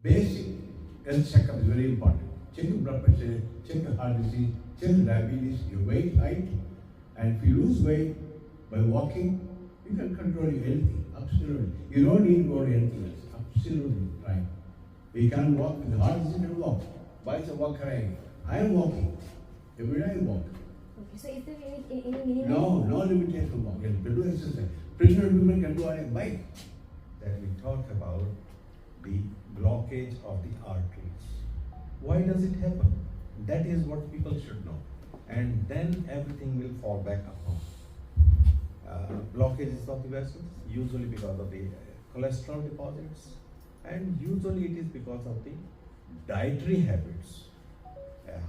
Basic health checkup is very important. Check your blood pressure, check your heart disease, check your diabetes, your weight, height, and if you lose weight by walking, you can control your healthy. Absolutely. You don't need to go to anything else. Absolutely right. You can walk with the heart disease, you can walk. Why is a walker? I am walking. Every day I walk. Okay, so is there any minimum? No limitation to walk. You can do exercise. Pregnant women can do on a bike. That we talk about the blockage of the arteries. Why does it happen? That is what people should know. And then everything will fall back upon. Blockages of the vessels, usually because of the cholesterol deposits, and usually it is because of the dietary habits.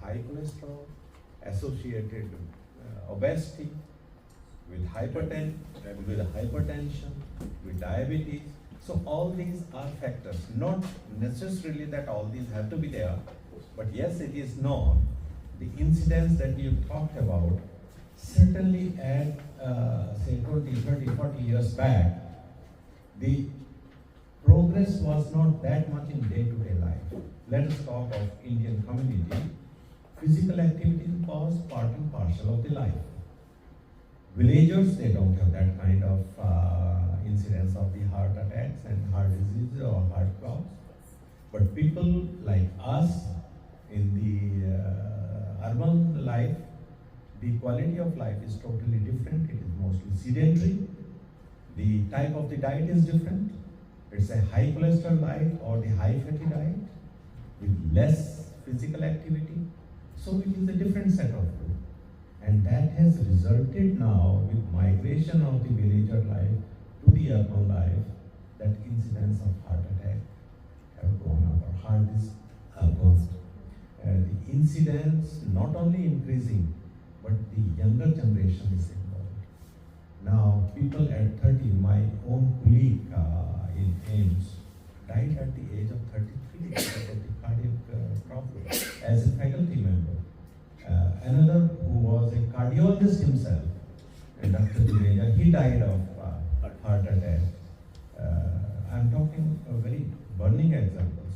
High cholesterol, associated obesity, with hypertension, with diabetes. So all these are factors, not necessarily that all these have to be there, but yes, it is known. The incidents that you talked about, certainly at say 20, 30, 40 years back, the progress was not that much in day-to-day life. Let us talk of Indian community. Physical activity was part and parcel of the life. Villagers, they don't have that kind of incidence of the heart attacks and heart diseases or heart clots. But people like us in the urban life, the quality of life is totally different. It is mostly sedentary. The type of the diet is different. It's a high cholesterol diet or the high fatty diet with less physical activity. So it is a different set of food. And that has resulted now with migration of the villager life to the urban life, that incidence of heart attack have gone up, or heart is gone. The incidence not only increasing, but the younger generation is involved. Now, people at 30, my own colleague in AIMS died at the age of 33 because of the cardiac problem as a faculty member. Another who was a cardiologist himself, and Dr. Vichar, he died of heart attack. I'm talking very burning examples,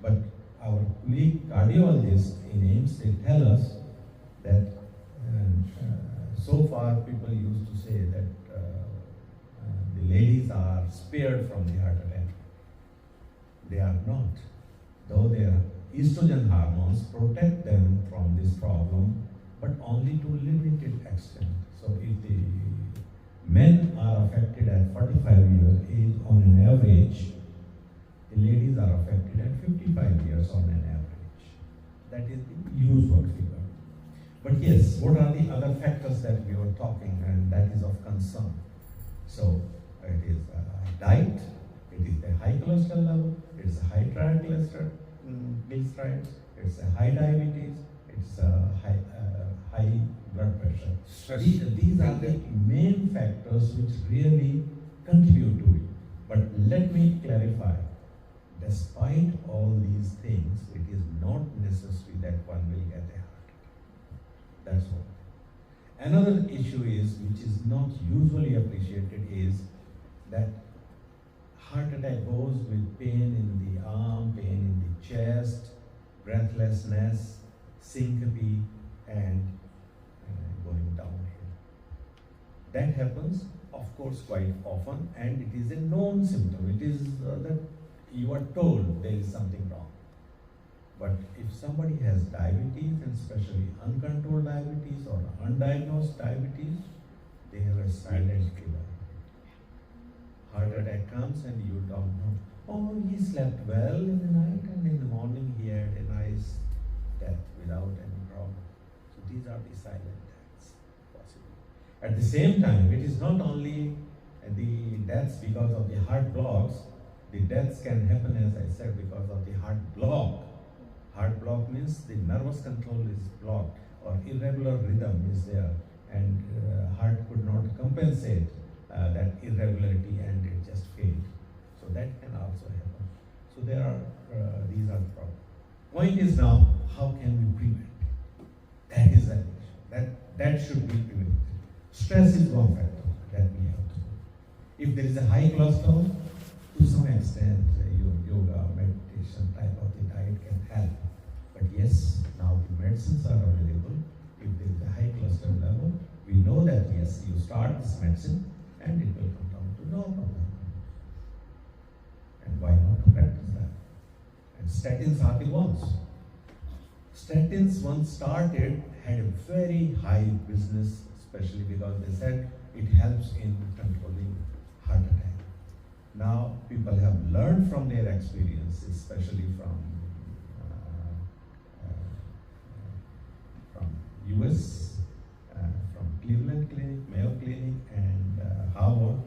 but our colleague cardiologists in AIMS, they tell us that so far people used to say that the ladies are spared from the heart attack. They are not. Though their estrogen hormones protect them from this problem, but only to limited extent. So if the men are affected at 45 years age on an average, the ladies are affected at 55 years on an average. That is the usual figure. But yes, what are the other factors that we were talking, and that is of concern? So it is diet, it is the high cholesterol level, it is a high triglycerides, it's a high diabetes, it's a high blood pressure. These are the main factors which really contribute to it. But let me clarify, despite all these things, it is not necessary that one will get a heart attack. That's all. Another issue is, which is not usually appreciated, is that heart attack goes with pain in the arm, pain in the chest, breathlessness, syncope, and going downhill. That happens, of course, quite often, and it is a known symptom. It is that you are told there is something wrong. But if somebody has diabetes, and especially uncontrolled diabetes or undiagnosed diabetes, they have a silent killer. Heart attack comes and you don't know. Oh, he slept well in the night, and in the morning he had a nice death without any problem. So these are the silent deaths possible. At the same time, it is not only the deaths because of the heart blocks. The deaths can happen, as I said, because of the heart block. Heart block means the nervous control is blocked, or irregular rhythm is there, and heart could not compensate that irregularity, and it just failed. So that can also happen. So there are these are the problems. Point is now, how can we prevent? That is an issue. That should be prevented. Stress is one factor that we have to do. If there is a high cholesterol, to some extent, yoga, meditation, supplementation type of the diet can help. But yes, now the medicines are available. If there is a high cholesterol level, we know that yes, you start this medicine and it will come down to no problem. And why not to practice that? And statins are the ones. Statins once started had a very high business, especially because they said it helps in controlling heart attack. Now people have learned from their experience, especially from US, from Cleveland Clinic, Mayo Clinic, and Harvard,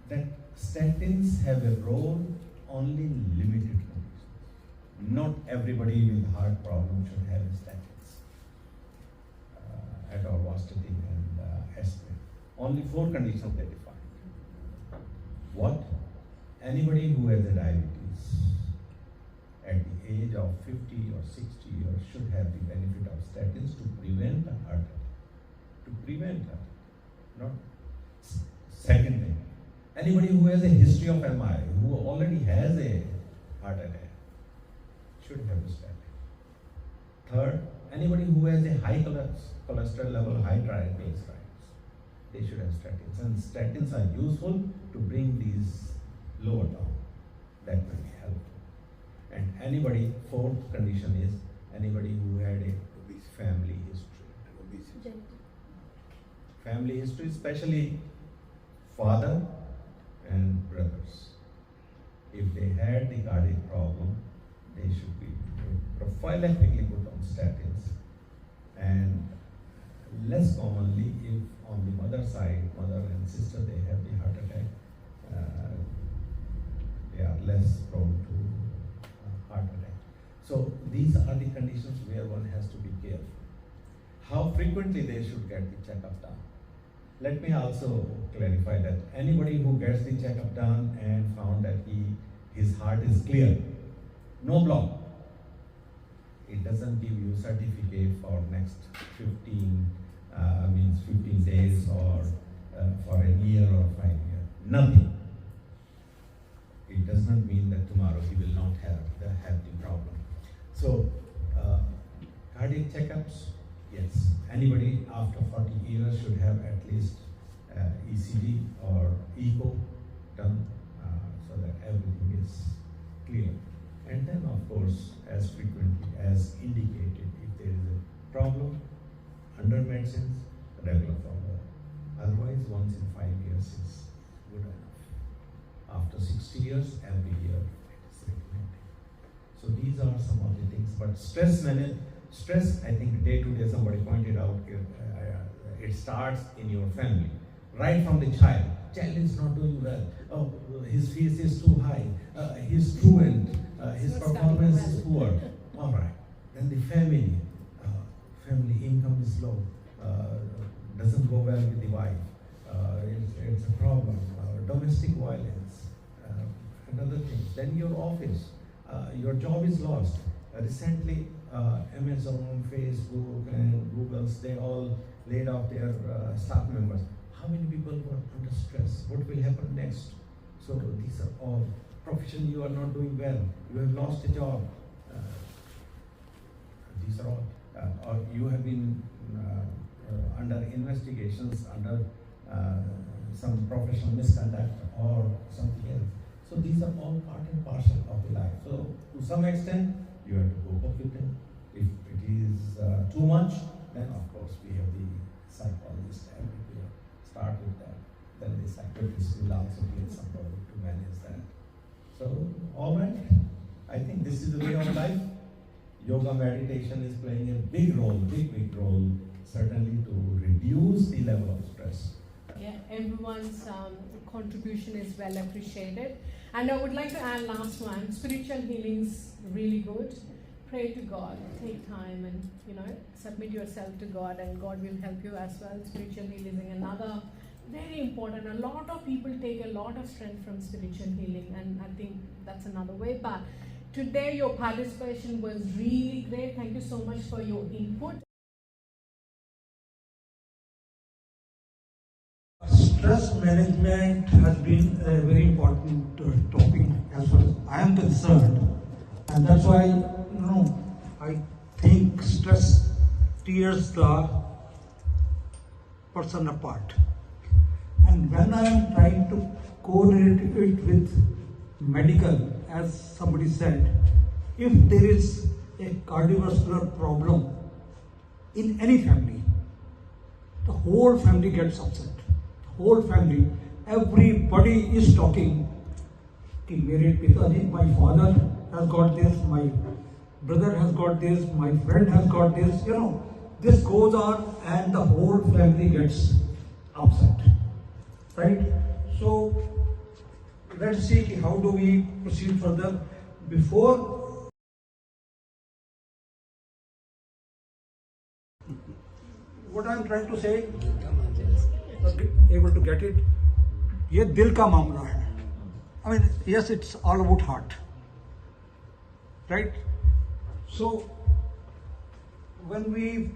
that statins have a role only in limited conditions. Not everybody with heart problem should have statins, atorvastatin and aspirin. Only 4 conditions they define. What? Anybody who has a diabetes at the age of 50 or 60 years should have the benefit of statins to prevent a heart attack. To prevent it, not. Second thing, anybody who has a history of MI, who already has a heart attack, should have a statin. Third, anybody who has a high cholesterol level, high triglycerides, they should have statins. And statins are useful to bring these lower down. That will be helpful. And anybody, fourth condition is anybody who had a family history. Family history, especially father and brothers. If they had the cardiac problem, they should be prophylactically put on statins. And less commonly, if on the mother side, mother and sister, they have the heart attack, they are less prone to heart attack. So these are the conditions where one has to be careful. How frequently they should get the checkup done. Let me also clarify that anybody who gets the checkup done and found that his heart is clear, no block, it doesn't give you certificate for next 15 days or for a year or 5 years. Nothing. It does not mean that tomorrow he will not have the problem. So cardiac checkups, yes. Anybody after 40 years should have at least ECG or echo done so that everything is clear. And then of course, as frequently as indicated, if there is a problem under medicines, regular follow-up. Otherwise, once in 5 years is good enough. After 60 years, every year it is recommended. So these are some of the things. But stress, I think day to day somebody pointed out, it starts in your family, right from the child. Child is not doing well. Oh, his fees is too high. He's truant. His performance is poor. All right. Then the family income is low. Doesn't go well with the wife. It's a problem. Domestic violence. And other things. Then your office. Your job is lost. Recently, Amazon, Facebook, and Google's, they all laid off their staff members. How many people were under stress? What will happen next? So these are all profession you are not doing well. You have lost a job. These are all. Or you have been under investigations, under some professional misconduct or something else. So these are all part and parcel of the life. So to some extent, you have to cope up with them. If it is too much, then of course we have the psychologist and we start with that. Then the psychiatrist will also play some role to manage that. So, all right. I think this is the way of life. Yoga meditation is playing a big role, big role, certainly to reduce the level of stress. Yeah, everyone's contribution is well appreciated. And I would like to add last one, spiritual healing's really good. Pray to God, take time and, submit yourself to God and God will help you as well. Spiritual healing is another very important. A lot of people take a lot of strength from spiritual healing and I think that's another way. But today your participation was really great. Thank you so much for your input. stress management has been a very important topic as far as I am concerned, and that's why I think stress tears the person apart. And when I am trying to correlate it with medical, as somebody said, if there is a cardiovascular problem in any family, the whole family gets upset. The whole family, everybody is talking. My father has got this, my brother has got this, my friend has got this. This goes on, and the whole family gets upset, right? So let's see how do we proceed further. Before what I'm trying to say, able to get it, ये दिल का मामला है. I mean, yes, it's all about heart, right? So when we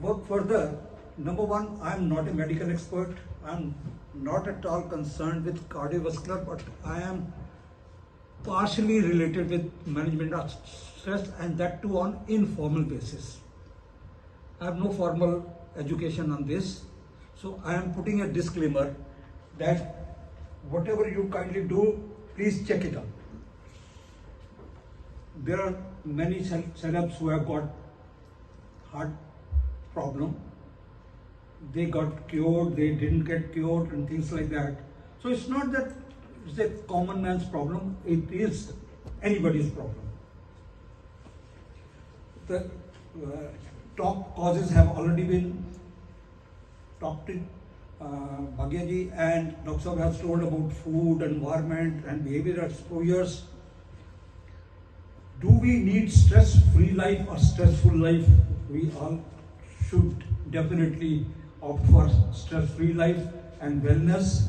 work further, number one, I'm not a medical expert. I'm not at all concerned with cardiovascular, but I am partially related with management of stress, and that too on informal basis. I have no formal education on this, so I am putting a disclaimer that whatever you kindly do, please check it out. There are many celebs who have got heart problem. They got cured, they didn't get cured, and things like that. So it's not that it's a common man's problem, it is anybody's problem. The top causes have already been talked to. Bhagya and Dr. Sahab has told about food, environment, and behavioral exposures. Do we need stress-free life or stressful life? We all should definitely opt for stress-free life and wellness.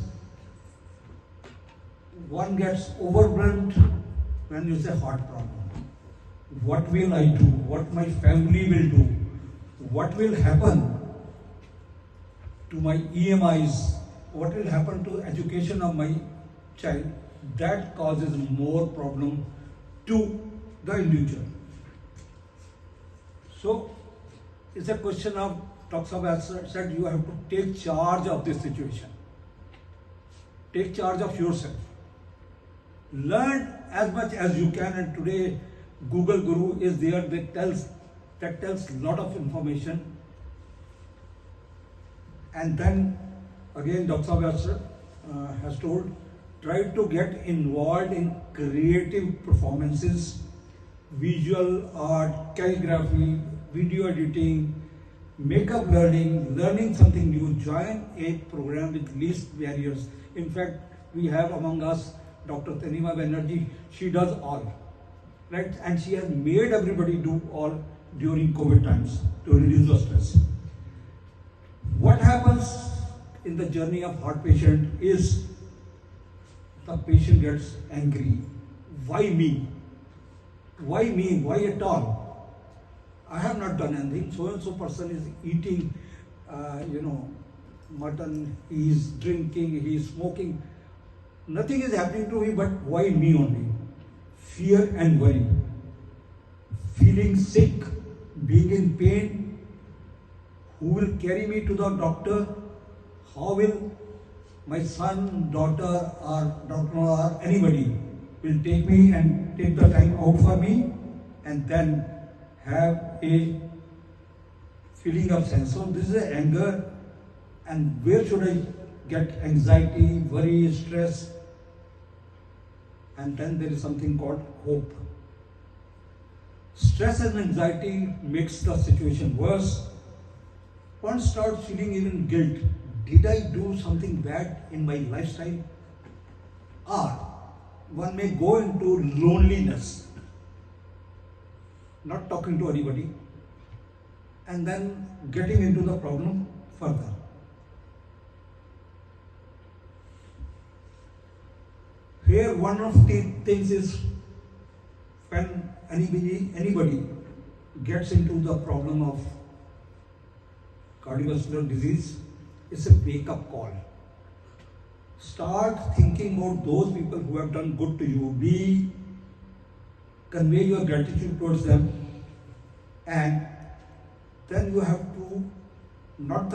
One gets overwhelmed when you say heart problem. What will I do? What my family will do? What will happen to my EMIs? What will happen to education of my child? That causes more problem to the individual. So it's a question of, Dr. Sahab said, you have to take charge of this situation. Take charge of yourself. Learn as much as you can, and today Google Guru is there that tells a lot of information. And then again Dr. Sahab has told, try to get involved in creative performances, visual art, calligraphy, video editing, makeup learning, learning something new. Join a program with least barriers. In fact, we have among us Dr. Tanima Banerjee. She does all, right? And she has made everybody do all during COVID times to reduce the stress. What happens in the journey of heart patient is the patient gets angry. Why me? Why me? Why at all? I have not done anything. So and so person is eating, mutton. He is drinking. He is smoking. Nothing is happening to me. But why me only? Fear and worry. Feeling sick, being in pain. Who will carry me to the doctor? How will my son, daughter, or anybody will take me and take the time out for me, and then have a feeling of sense. So this is an anger, and where should I get anxiety, worry, stress? And then there is something called hope. Stress and anxiety makes the situation worse. One starts feeling even guilt. Did I do something bad in my lifestyle? Or one may go into loneliness, not talking to anybody, and then getting into the problem further. Here one of the things is, when anybody gets into the problem of cardiovascular disease, it's a wake-up call. Start thinking about those people who have done good to you. Convey your gratitude towards them, and then you have to not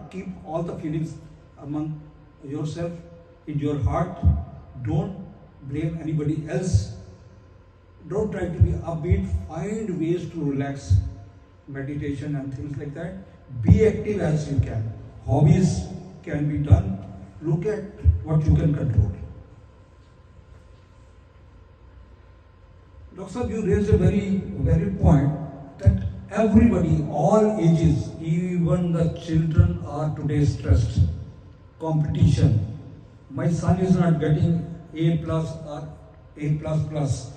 keep all the feelings among yourself in your heart. Don't blame anybody else. Don't try to be upbeat. Find ways to relax, meditation and things like that. Be active as you can. Hobbies can be done. Look at what you can control. Dr. Sahib, you raised a very valid point that everybody, all ages, even the children are today stressed. Competition. My son is not getting A plus or A plus plus.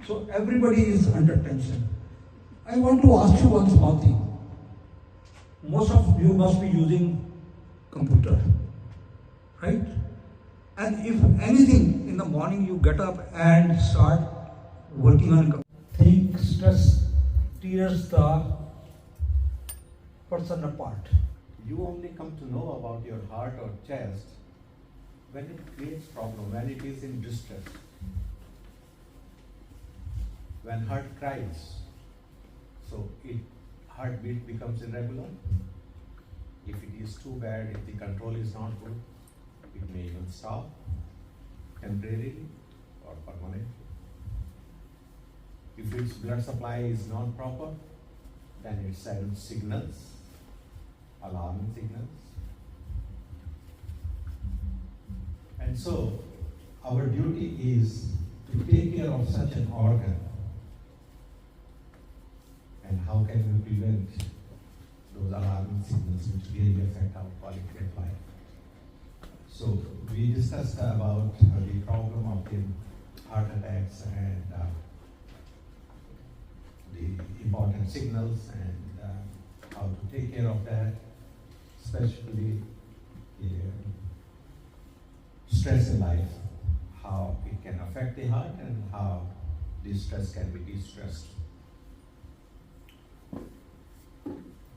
So everybody is under tension. I want to ask you one small thing. Most of you must be using computer, right? And if anything, in the morning you get up and start working on computer. Think stress tears the person apart. You only come to know about your heart or chest when it creates problem, when it is in distress. When heart cries, so heartbeat becomes irregular. If it is too bad, if the control is not good, it may even stop temporarily or permanently. If its blood supply is not proper, then it sends signals, alarming signals. And so, our duty is to take care of such an organ. And how can we prevent those alarming signals which really affect our quality of life? So, we discussed about the problem of the heart attacks and the important signals and how to take care of that, especially stress in life, how it can affect the heart and how the stress can be de-stressed.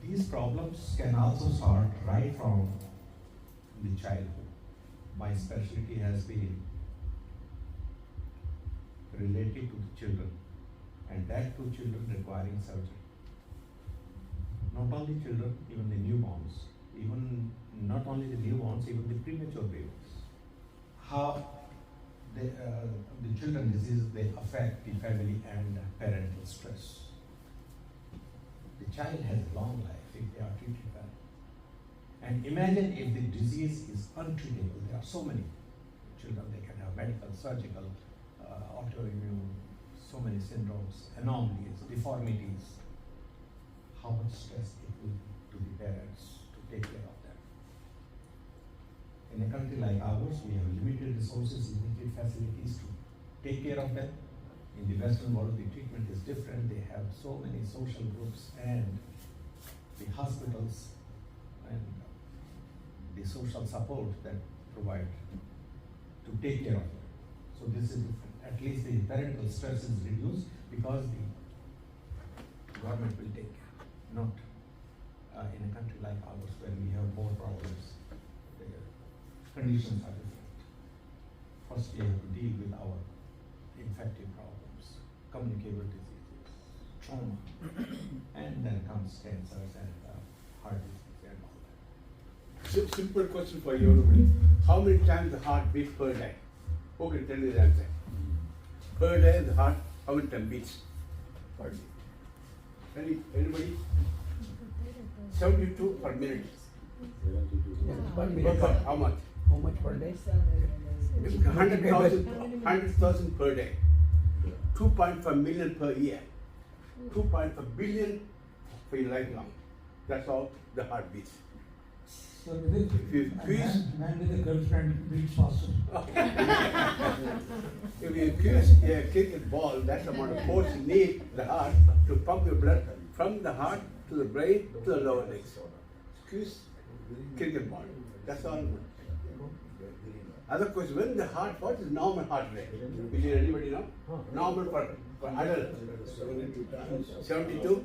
These problems can also start right from the childhood. My specialty has been related to the children, and that to children requiring surgery. Not only children, even the newborns, even not only the newborns, even the premature babies. How the children diseases, they affect the family and parental stress. The child has a long life if they are treated well. And imagine if the disease is untreatable. There are so many children, they can have medical, surgical, autoimmune, so many syndromes, anomalies, deformities. How much stress it will be to the parents to take care of them. In a country like ours, we have limited resources, limited facilities to take care of them. In the Western world, the treatment is different. They have so many social groups and the hospitals and the social support that provide to take care of them. So this is different. At least the parental stress is reduced because the government will take care. Not in a country like ours where we have more problems. The conditions are different. First we have to deal with our infective problems, communicable diseases, trauma, and then comes cancers and heart disease and all that. Simple question for you, everybody. How many times the heart beats per day? Who can tell me the answer? Per day, the heart, how many times beats? Per day. Anybody? 72 per minute. How much? How much per day? 100,000 per day. 2.5 million per year. 2.5 billion for your lifelong. That's all the heart beats. So if you squeeze- man with a girlfriend beats faster. If you kick a cricket ball, that's the amount of force you need the heart to pump your blood from the heart to the brain to the lower legs. Squeeze cricket ball. That's all. Other question, when the heart, what is normal heart rate? Will you anybody know? Normal for adult. 72?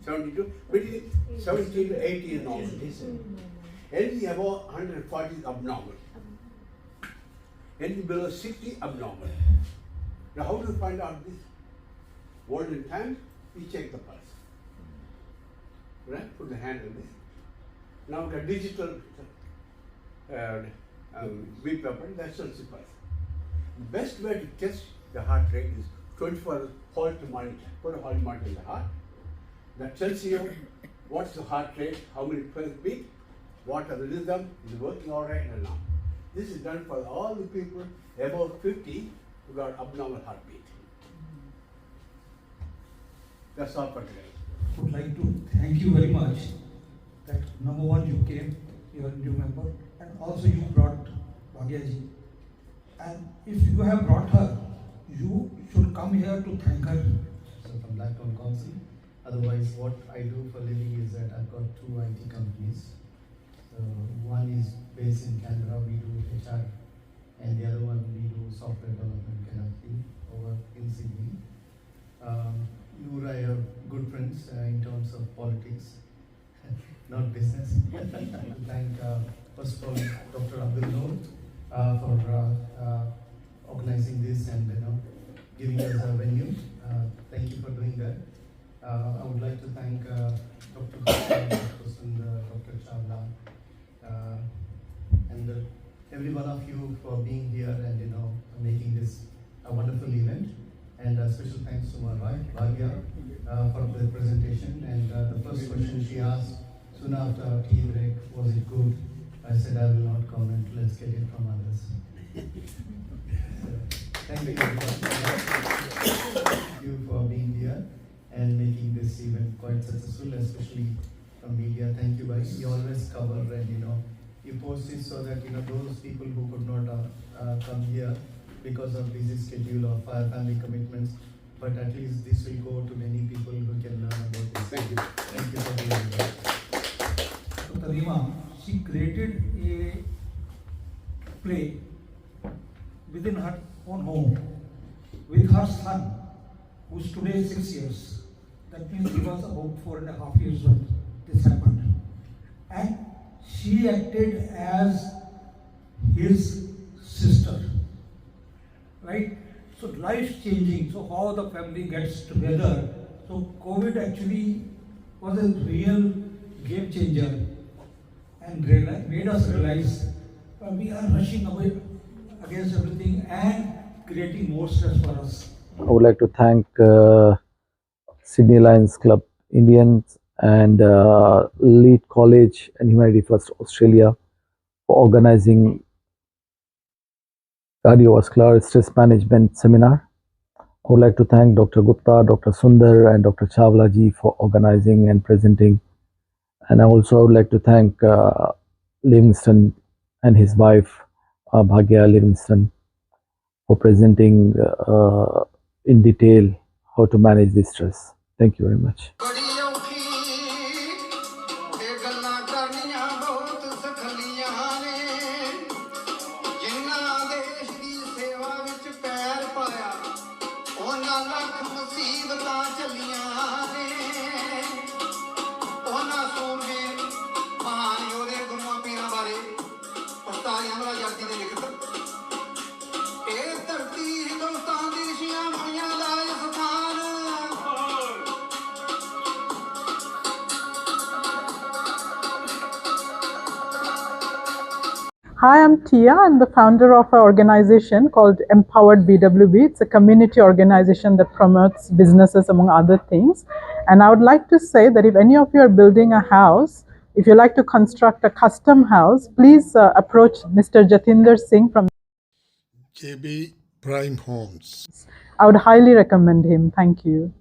72? Between 70 to 80 is normal. Anything above 140 is abnormal. Anything below 60, abnormal. Now how do you find out this? Olden times, we check the pulse. Right? Put the hand on this. Now we got digital beat paper, that shows the pulse. Best way to test the heart rate is 24 Holter monitor. Put a Holter monitor in the heart. That tells you what's the heart rate, how many pulse beat, what are the rhythm, is it working all right or not. This is done for all the people above 50 who got abnormal heartbeat. That's all for today. I would like to thank you very much that number one you came, you are a new member, and also you brought Bhagyaji. And if you have brought her, you should come here to thank her. So from Blacktown Council. Otherwise, what I do for a living is that I've got 2 IT companies. So one is based in Canberra, we do Vichar, and the other one we do software development kind of thing over in Sydney. Noor, I have good friends in terms of politics, not business. Thank first of all Dr. Abdul Noor for organizing this and giving us a venue. Thank you for doing that. I would like to thank Dr. Vichar, Dr. Sundar, Dr. Chawala, and every one of you for being here and making this a wonderful event. And special thanks to my wife, Bhagya, for the presentation. And the first question she asked soon after tea break, was it good? I said I will not comment, let's get it from others. Thank you Thank you for being here and making this event quite successful, especially from media. Thank you, guys. You always cover and you post it so that those people who could not come here because of busy schedule or family commitments, but at least this will go to many people who can learn about this. Thank you. Thank you for being here. Dr. Rima, she created a play within her own home with her son, who's today 6 years. That means he was about 4.5 years old. This happened. And she acted as his sister. Right? So life changing. So how the family gets together. So COVID actually was a real game changer and made us realize we are rushing away against everything and creating more stress for us. I would like to thank Sydney Lions Club Indians and Lead College and Humanity First Australia for organizing Cardiovascular Stress Management Seminar. I would like to thank Dr. Gupta, Dr. Sundar and Dr. Chawala ji for organizing and presenting. And I also would like to thank Livingston and his wife Bhagya Livingston for presenting in detail how to manage this stress. Thank you very much. Hi, I'm Tia. I'm the founder of an organization called Empowered BWB. It's a community organization that promotes businesses among other things. And I would like to say that if any of you are building a house, if you like to construct a custom house, please approach Mr. Jatinder Singh from JB Prime Homes. I would highly recommend him. Thank you.